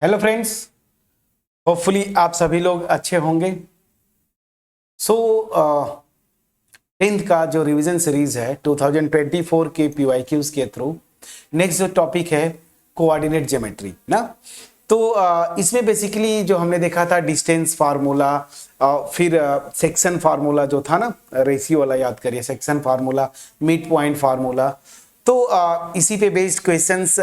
Hello friends, hopefully आप सभी लोग अच्छे होंगे। सो 10th का जो रिवीजन सीरीज है 2024 के PYQs के थ्रू नेक्स्ट जो टॉपिक है कोऑर्डिनेट ज्योमेट्री ना। तो इसमें बेसिकली जो हमने देखा था डिस्टेंस फार्मूला, फिर सेक्शन फार्मूला जो था ना, रेशियो वाला याद करिए, section formula, mid point formula. तो इसी पे बेस्ड क्वेश्चंस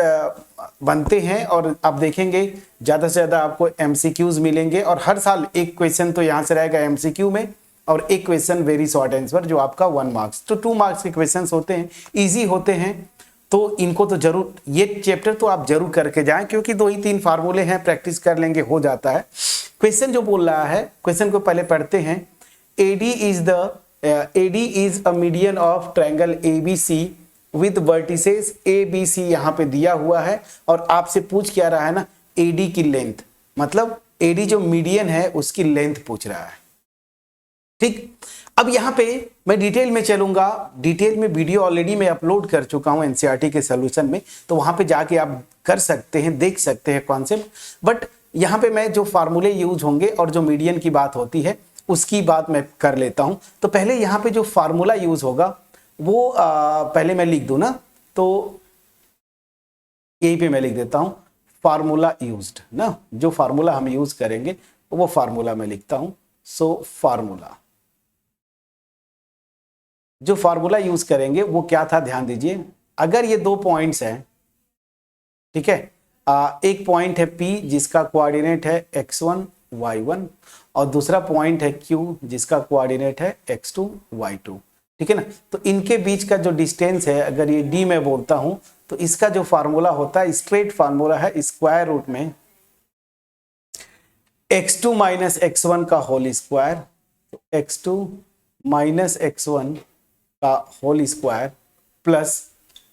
बनते हैं और आप देखेंगे ज़्यादा से ज़्यादा आपको MCQs मिलेंगे और हर साल एक क्वेश्चन तो यहाँ से रहेगा MCQ में और एक क्वेश्चन वेरी शॉर्ट आंसर जो आपका 1 मार्क्स, तो 2 मार्क्स के क्वेश्चंस होते हैं, इजी होते हैं। तो इनको तो जरूर, ये चैप्टर तो आप जरूर करके जाएं क्योंकि 2 ही 3 फार्मूले हैं, प्रैक्टिस कर लेंगे हो जाता है। क्वेश्चन जो बोल रहा है, क्वेश्चन को पहले पढ़ते हैं। AD is a median of triangle ABC with vertices ABC यहाँ पे दिया हुआ है और आपसे पूछ क्या रहा है ना, AD की लेंथ, मतलब AD जो मीडियन है उसकी लेंथ पूछ रहा है। ठीक, अब यहाँ पे मैं डिटेल में चलूंगा, डिटेल में वीडियो ऑलरेडी मैं अपलोड कर चुका हूँ NCERT के सॉल्यूशन में, तो वहां पे जाके आप कर सकते हैं, देख सकते हैं कॉन्सेप्ट। बट यहाँ पे मैं जो फार्मूले यूज होंगे और जो मीडियन की बात होती है उसकी बात मैं कर लेता हूं। तो पहले यहाँ पे जो फार्मूला यूज होगा वो पहले मैं लिख दूं ना, तो यहीं पे मैं लिख देता हूं फार्मूला यूज्ड ना, जो फार्मूला हम यूज करेंगे वो फार्मूला मैं लिखता हूं। सो फार्मूला, जो फार्मूला यूज करेंगे वो क्या था, ध्यान दीजिए। अगर ये 2 पॉइंट्स हैं, ठीक है, एक पॉइंट है P जिसका कोऑर्डिनेट है x1 y1 और दूसरा पॉइंट है Q जिसका कोऑर्डिनेट है x2 y2, ठीक है ना। तो इनके बीच का जो डिस्टेंस है, अगर ये D में बोलता हूं तो इसका जो फार्मूला होता है, स्ट्रेट फार्मूला है स्क्वायर रूट में x2 माइनस x1 का होल स्क्वायर, तो x2 माइनस x1 का whole square plus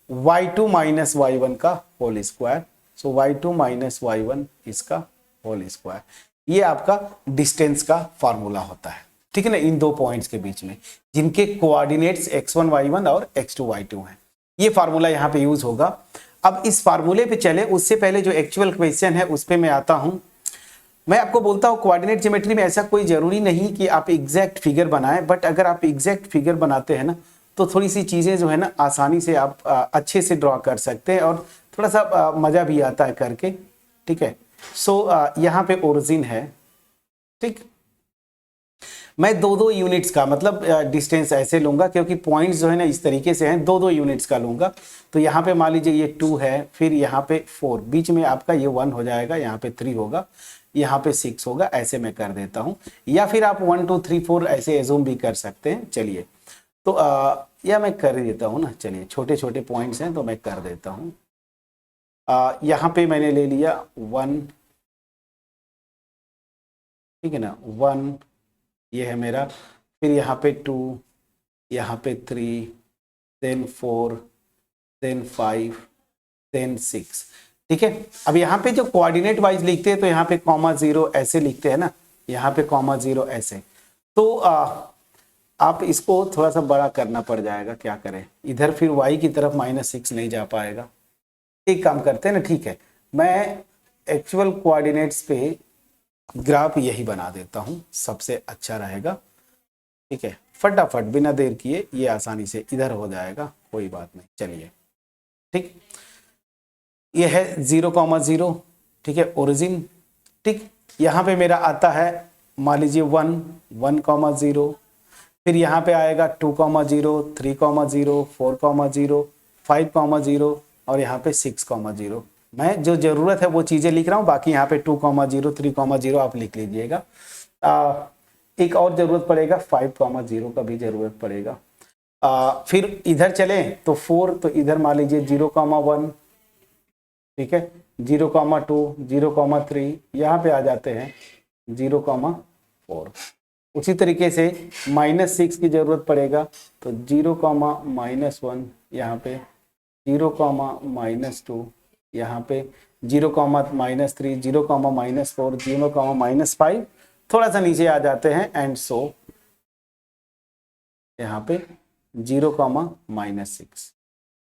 y2 minus y1 का होल स्क्वायर, सो y2 माइनस y1 इसका होल स्क्वायर। ये आपका डिस्टेंस का फार्मूला होता है, ठीक है ना, इन 2 पॉइंट्स के बीच में जिनके कोऑर्डिनेट्स x1 y1 और x2 y2 हैं। ये फार्मूला यहाँ पे यूज होगा। अब इस फार्मूले पे चले उससे पहले जो एक्चुअल क्वेश्चन है उस पे मैं आता हूं। मैं आपको बोलता हूं कोऑर्डिनेट ज्योमेट्री में ऐसा कोई जरूरी नहीं कि आप एग्जैक्ट फिगर बनाएं, बट अगर आप एग्जैक्ट फिगर बनाते हैं ना तो थोड़ी सी चीजें जो है ना आसानी से आप अच्छे से ड्रॉ कर सकते हैं और थोड़ा सा मजा भी आता है करके, ठीक है। सो यहाँ पे ओरिजिन है, ठीक। मैं 2-2 यूनिट्स का मतलब डिस्टेंस ऐसे लूंगा क्योंकि पॉइंट्स जो है ना इस तरीके से हैं, 2-2 यूनिट्स का लूंगा। तो यहाँ पे मान लीजिए ये 2 है, फिर यहाँ पे 4, बीच में आपका ये 1 हो जाएगा, यहाँ पे 3 होगा, यहाँ पे 6 होगा, ऐसे मैं कर देता हूँ। या फिर आप 1 2 3 4 ऐसे एज्यूम भी कर सकते हैं। चलिए, तो या मैं कर देता हूँ ना, चलिए छोटे छोटे पॉइंट्स हैं तो मैं कर देता हूँ। यहाँ पे मैंने ले लिया 1, ठीक है ना, 1 ये है मेरा, फिर यहाँ पे 2, यहाँ पे 3, देन 4, देन 5, देन 6, ठीक है। अब यहाँ पे जो कोऑर्डिनेट वाइज लिखते हैं तो यहाँ पे कॉमा 0 ऐसे लिखते हैं ना, यहाँ पे कॉमा 0 ऐसे। तो आप इसको थोड़ा सा बड़ा करना पड़ जाएगा, क्या करें, इधर फिर y की तरफ -6 नहीं जा पाएगा। एक काम करते हैं ना, ठीक है, मैं एक्चुअल कोऑर्डिनेट्स पे ग्राफ यही बना देता हूं, सबसे अच्छा रहेगा, ठीक है। फटाफट बिना देर किए ये आसानी से इधर हो जाएगा, कोई बात नहीं। चलिए, ठीक, ये है 0,0, ठीक है, ओरिजिन, ठीक। यहाँ पे मेरा आता है मान लीजिए 1,0, फिर यहाँ पे आएगा 2,0, 3,0, 4,0, 5,0 और यहाँ पे 6,0। मैं जो जरूरत है वो चीजें लिख रहा हूँ, बाकी यहाँ पे 2,0, 3,0 आप लिख लीजिएगा। एक और जरूरत पड़ेगा 5,0 का भी जरूरत पड़ेगा। फिर इधर चले तो 4, तो इधर मान लीजिए 0,1, ठीक है, 0,2, 0,3, यहाँ पे आ जाते हैं 0,4। उसी तरीके से -6 की जरूरत पड़ेगा तो 0,-1 यहाँ पे, 0,-2 यहाँ पे, 0,-3, 0,-4, 0,-5, थोड़ा सा नीचे आ जाते हैं एंड सो यहाँ पे 0,-6,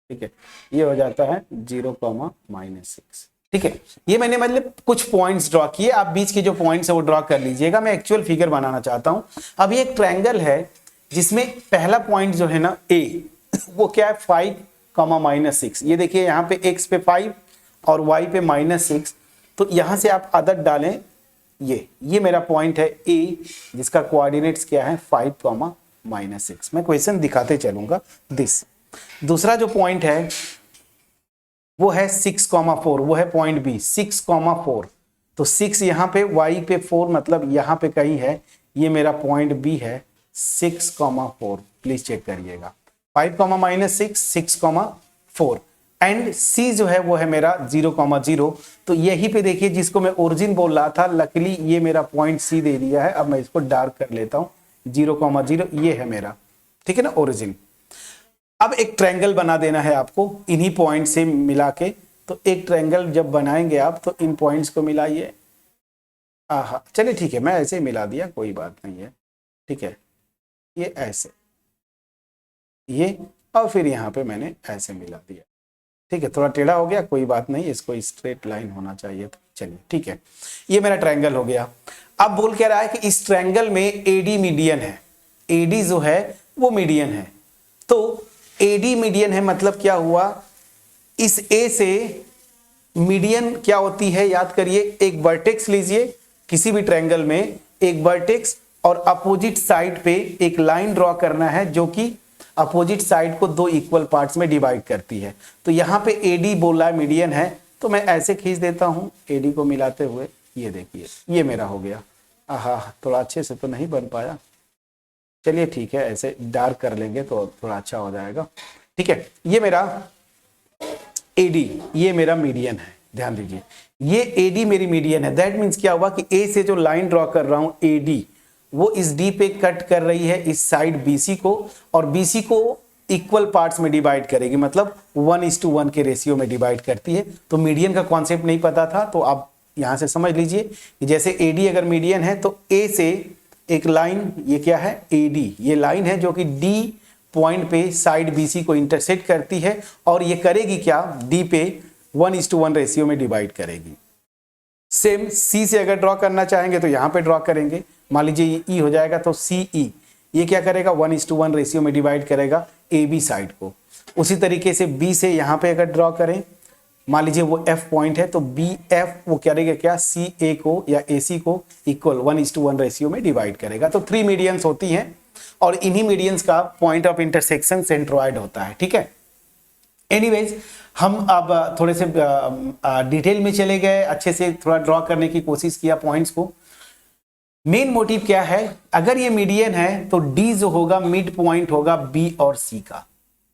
ठीक है, ये हो जाता है 0,-6, ठीक है, ये मैंने मतलब कुछ पॉइंट्स ड्रॉ किए, आप बीच के जो पॉइंट्स है वो ड्रॉ कर लीजिएगा। मैं एक्चुअल फिगर बनाना चाहता हूं। अब ये एक ट्रायंगल है जिसमें पहला पॉइंट जो है ना ए, वो क्या है 5 कॉमा -6। ये देखिए यहाँ पे x पे 5 और y पे -6, तो यहां से आप आदत डालें, ये मेरा पॉइंट है ए जिसका कोऑर्डिनेट्स क्या है 5 कॉमा -6। मैं क्वेश्चन दिखाते चलूंगा दिस। दूसरा जो पॉइंट है वो है 6,4, वो है पॉइंट बी 6,4। तो 6 यहाँ पे, y पे 4 मतलब यहाँ पे कहीं है, ये मेरा पॉइंट बी है 6,4। प्लीज चेक करिएगा 5 -6 6,4 एंड c जो है वो है मेरा 0,0। तो यही पे देखिए जिसको मैं ओरिजिन बोल रहा था, लकीली ये मेरा पॉइंट c दे दिया है। अब मैं इसको डार्क कर लेता हूं, 0,0 ये है मेरा, ठीक है ना, ओरिजिन। अब एक ट्रायंगल बना देना है आपको इन्हीं पॉइंट से मिला के। तो एक ट्रायंगल जब बनाएंगे आप तो इन पॉइंट्स को मिलाइए। चलिए ठीक है, मैं ऐसे ही मिला दिया, कोई बात नहीं है, ठीक है। ये ऐसे, ये, और फिर यहाँ पे मैंने ऐसे मिला दिया, ठीक है। थोड़ा टेढ़ा हो गया, कोई बात नहीं, इसको स्ट्रेट लाइन होना चाहिए। तो चलिए ठीक है, ये मेरा ट्रायंगल हो गया। अब बोल क्या रहा है कि इस ट्रायंगल में एडी मीडियन है, एडी जो है वो मीडियन है। तो एडी मीडियन है मतलब क्या हुआ, इस ए से मीडियन क्या होती है, याद करिए, एक वर्टेक्स लीजिए किसी भी ट्रायंगल में, एक वर्टेक्स और अपोजिट साइड पे एक लाइन ड्रॉ करना है जो कि अपोजिट साइड को दो इक्वल पार्ट्स में डिवाइड करती है। तो यहां पे एडी बोला है मीडियन है, तो मैं ऐसे खींच देता हूं एडी को मिलाते हुए, ये देखिए ये मेरा हो गया। थोड़ा अच्छे से तो नहीं बन पाया, चलिए ठीक है, ऐसे डार्क कर लेंगे तो थोड़ा अच्छा हो जाएगा, ठीक है। ये मेरा एडी, ये मेरा मीडियन है, ध्यान दीजिए ये एडी मेरी मीडियन है। दैट मीन्स क्या हुआ कि ए से जो लाइन ड्रॉ कर रहा हूं एडी, वो इस डी पे कट कर रही है इस साइड बीसी को, और बीसी को इक्वल पार्ट्स में डिवाइड करेगी, मतलब 1:1 के रेशियो में डिवाइड करती है। तो मीडियन का कॉन्सेप्ट नहीं पता था, तो आप यहां से समझ लीजिए कि जैसे एडी अगर मीडियन है तो ए से एक लाइन, ये क्या है एडी, ये लाइन है जो कि डी पॉइंट पे साइड बीसी को इंटरसेक्ट करती है, और ये करेगी क्या, डी पे 1:1 रेशियो में डिवाइड करेगी। सेम सी से अगर ड्रॉ करना चाहेंगे तो यहां पे ड्रॉ करेंगे, मान लीजिए ये ई हो जाएगा, तो सी ई ये क्या करेगा 1:1 रेशियो में डिवाइड करेगा ए बी साइड को। उसी तरीके से बी से यहां पे अगर ड्रॉ करें, मान लीजिए वो एफ पॉइंट है, तो बी एफ वो करेगा क्या, सी ए को या ए सी को इक्वल 1:1 रेशियो में डिवाइड करेगा। तो 3 मीडियंस होती हैं, और इन्हीं मीडियंस का पॉइंट ऑफ इंटरसेक्शन सेंट्रोइड होता है, ठीक है। एनीवेज, हम अब थोड़े से डिटेल में चले गए, अच्छे से थोड़ा ड्रॉ करने की कोशिश किया पॉइंट्स को। मेन मोटिव क्या है, अगर ये मीडियन है तो डी जो होगा मिड पॉइंट होगा बी और सी का,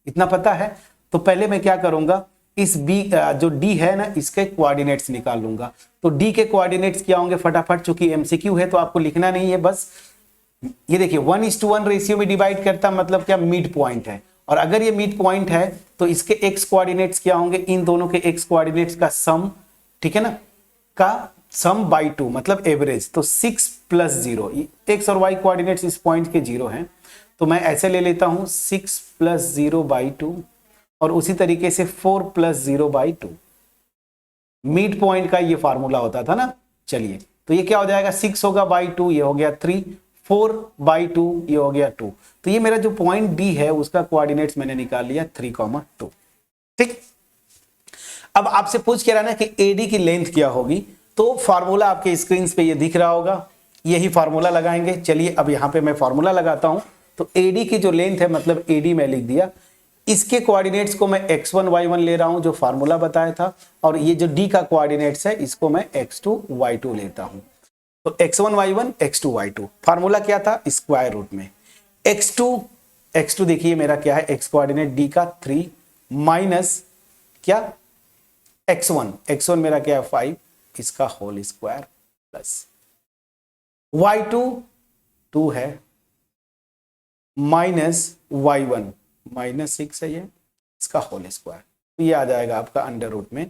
इतना पता है। तो पहले मैं क्या करूंगा, इस बी जो डी है ना, इसके कोऑर्डिनेट्स निकाल लूंगा। तो डी के कोऑर्डिनेट्स क्या होंगे फटाफट, चूंकि एमसीक्यू है तो आपको लिखना नहीं है, बस ये देखिए 1:1 रेशियो में डिवाइड करता, मतलब क्या मिड पॉइंट है। और अगर ये मिड पॉइंट है तो इसके एक्स कोऑर्डिनेट्स क्या होंगे, इन दोनों के एक्स कोऑर्डिनेट्स का सम, ठीक है ना, का सम बाई 2 मतलब एवरेज। तो 6 + 0, एक्स और वाई कोऑर्डिनेट्स इस पॉइंट के 0 हैं, तो मैं ऐसे ले लेता हूं 6 + 0/2, और उसी तरीके से 4 + 0/2। मिड पॉइंट का ये फार्मूला होता था ना। चलिए, तो ये क्या हो जाएगा, 6 होगा बाई 2, ये हो गया 3, 4/2 ये हो गया 2। तो ये मेरा जो पॉइंट डी है उसका कोऑर्डिनेट्स मैंने निकाल लिया 3,2, ठीक। अब आपसे पूछ के रहा ना कि एडी की लेंथ क्या होगी, तो फार्मूला आपके स्क्रीन पे ये दिख रहा होगा, यही फार्मूला लगाएंगे। चलिए अब यहां पे मैं फार्मूला लगाता हूं। तो एडी की जो लेंथ है, मतलब एडी मैं लिख दिया, इसके कोऑर्डिनेट्स को मैं x1 y1 ले रहा हूं जो फार्मूला बताया था, और ये जो डी का कोऑर्डिनेट्स है इसको मैं x2 y2 लेता हूं। तो x1 y1 x2 y2, formula क्या था, स्क्वायर रूट में x2 देखिए मेरा क्या है, x कोऑर्डिनेट डी का 3 माइनस क्या x1 मेरा क्या है 5, इसका होल स्क्वायर प्लस y2 2 है, माइनस y1 -6 है, ये इसका होल स्क्वायर, तो ये आ जाएगा आपका अंडर रूट में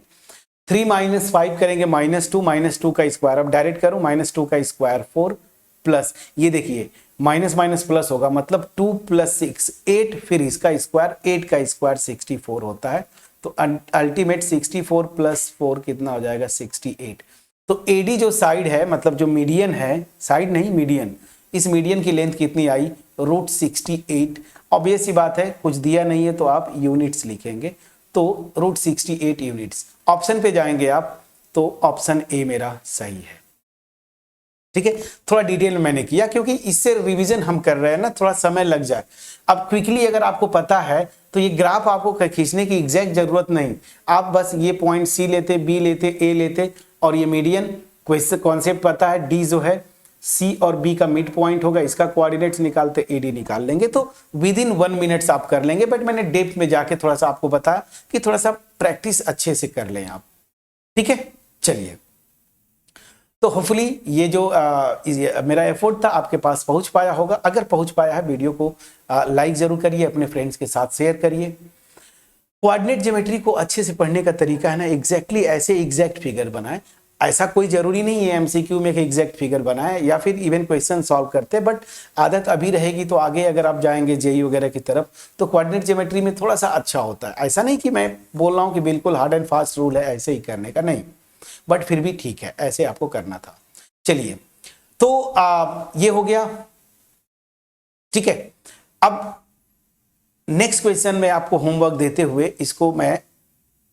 3 - 5 करेंगे -2 का स्क्वायर। अब डायरेक्ट करूं, -2 का स्क्वायर 4 प्लस, ये देखिए माइनस माइनस प्लस होगा, मतलब 2 + 6 8, फिर इसका स्क्वायर, 8 का स्क्वायर 64 होता है। तो अल्टीमेट 64 प्लस 4 कितना हो जाएगा 68। तो एडी जो साइड है, मतलब जो मीडियन है, साइड नहीं मीडियन, इस मीडियन की लेंथ कितनी आई √68। ऑब्वियस सी बात है, कुछ दिया नहीं है तो आप यूनिट्स लिखेंगे, तो √68 यूनिट्स। ऑप्शन पे जाएंगे आप तो ऑप्शन ए मेरा सही है। ठीक है, थोड़ा डिटेल में मैंने किया क्योंकि इससे रिवीजन हम कर रहे हैं ना, थोड़ा समय लग जाए। अब क्विकली अगर आपको पता है तो ये ग्राफ आपको खींचने की एग्जैक्ट जरूरत नहीं, आप बस ये पॉइंट सी लेते, बी लेते, ए लेते और ये मीडियन क्वेश्चन कॉन्सेप्ट पता है, डी जो है सी और बी का मिड पॉइंट होगा, इसका कोऑर्डिनेट्स निकालते एडी निकाल लेंगे, तो विद इन 1 मिनट्स आप कर लेंगे। बट मैंने डेप्थ में जाके थोड़ा सा आपको बताया कि थोड़ा सा प्रैक्टिस अच्छे से कर लें आप। ठीक है, चलिए, तो होपफुली ये जो मेरा एफर्ट था आपके पास पहुंच पाया होगा। अगर पहुंच पाया है, वीडियो को लाइक जरूर करिए, अपने फ्रेंड्स के साथ शेयर करिए। कोऑर्डिनेट ज्योमेट्री को अच्छे से पढ़ने का तरीका है ना, एग्जैक्टली ऐसे एग्जैक्ट फिगर बनाए। ऐसा कोई जरूरी नहीं है एमसीक्यू में एक एग्जैक्ट फिगर बनाए या फिर इवन क्वेश्चन सॉल्व करते, बट आदत अभी रहेगी तो आगे अगर आप जाएंगे जेई वगैरह की तरफ तो कोऑर्डिनेट ज्योमेट्री में थोड़ा सा अच्छा होता है। ऐसा नहीं कि मैं बोल रहा हूँ कि बिल्कुल हार्ड एंड फास्ट रूल है ऐसे ही करने का, नहीं, बट फिर भी ठीक है, ऐसे आपको करना था। चलिए, तो ये हो गया। ठीक है, अब नेक्स्ट क्वेश्चन में आपको होमवर्क देते हुए इसको मैं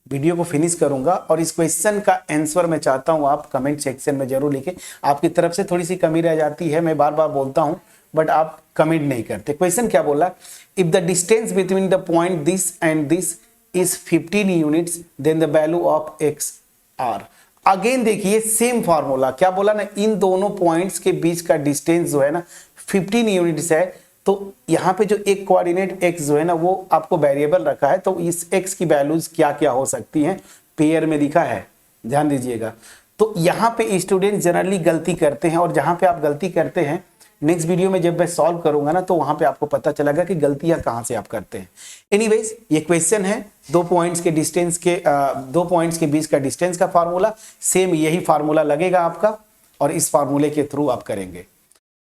वीडियो को फिनिश करूंगा और इस क्वेश्चन का आंसर मैं चाहता हूं आप कमेंट सेक्शन में जरूर लिखें। आपकी तरफ से थोड़ी सी कमी रह जाती है, मैं बार बार बोलता हूं बट आप कमेंट नहीं करते। क्वेश्चन क्या बोला, if the distance between the point this and this is 15 units then the value of x are. Again देखिए सेम फॉर्मूला, क्या बोला ना, इन दोनों पॉइंट्स के बीच का डिस्टेंस जो है ना 15 यूनिट्स है, तो यहाँ पे जो एक कोऑर्डिनेट x जो है ना वो आपको वेरिएबल रखा है, तो इस x की वैल्यूज क्या क्या हो सकती हैं पेयर में दिखा है, ध्यान दीजिएगा। तो यहाँ पे स्टूडेंट जनरली गलती करते हैं और जहाँ पे आप गलती करते हैं नेक्स्ट वीडियो में जब मैं सॉल्व करूंगा ना तो वहां पे आपको पता चलेगा कि गलतियां कहां से आप करते हैं। एनीवेज, ये क्वेश्चन है दो पॉइंट्स के बीच का डिस्टेंस का फार्मूला, सेम यही फार्मूला लगेगा आपका और इस फार्मूले के थ्रू आप करेंगे।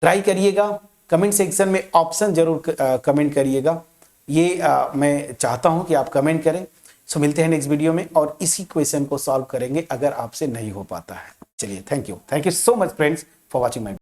ट्राई करिएगा, कमेंट सेक्शन में ऑप्शन जरूर कमेंट करिएगा, ये मैं चाहता हूं कि आप कमेंट करें। सो मिलते हैं नेक्स्ट वीडियो में और इसी क्वेश्चन को सॉल्व करेंगे अगर आपसे नहीं हो पाता है। चलिए, thank you so much friends for watching my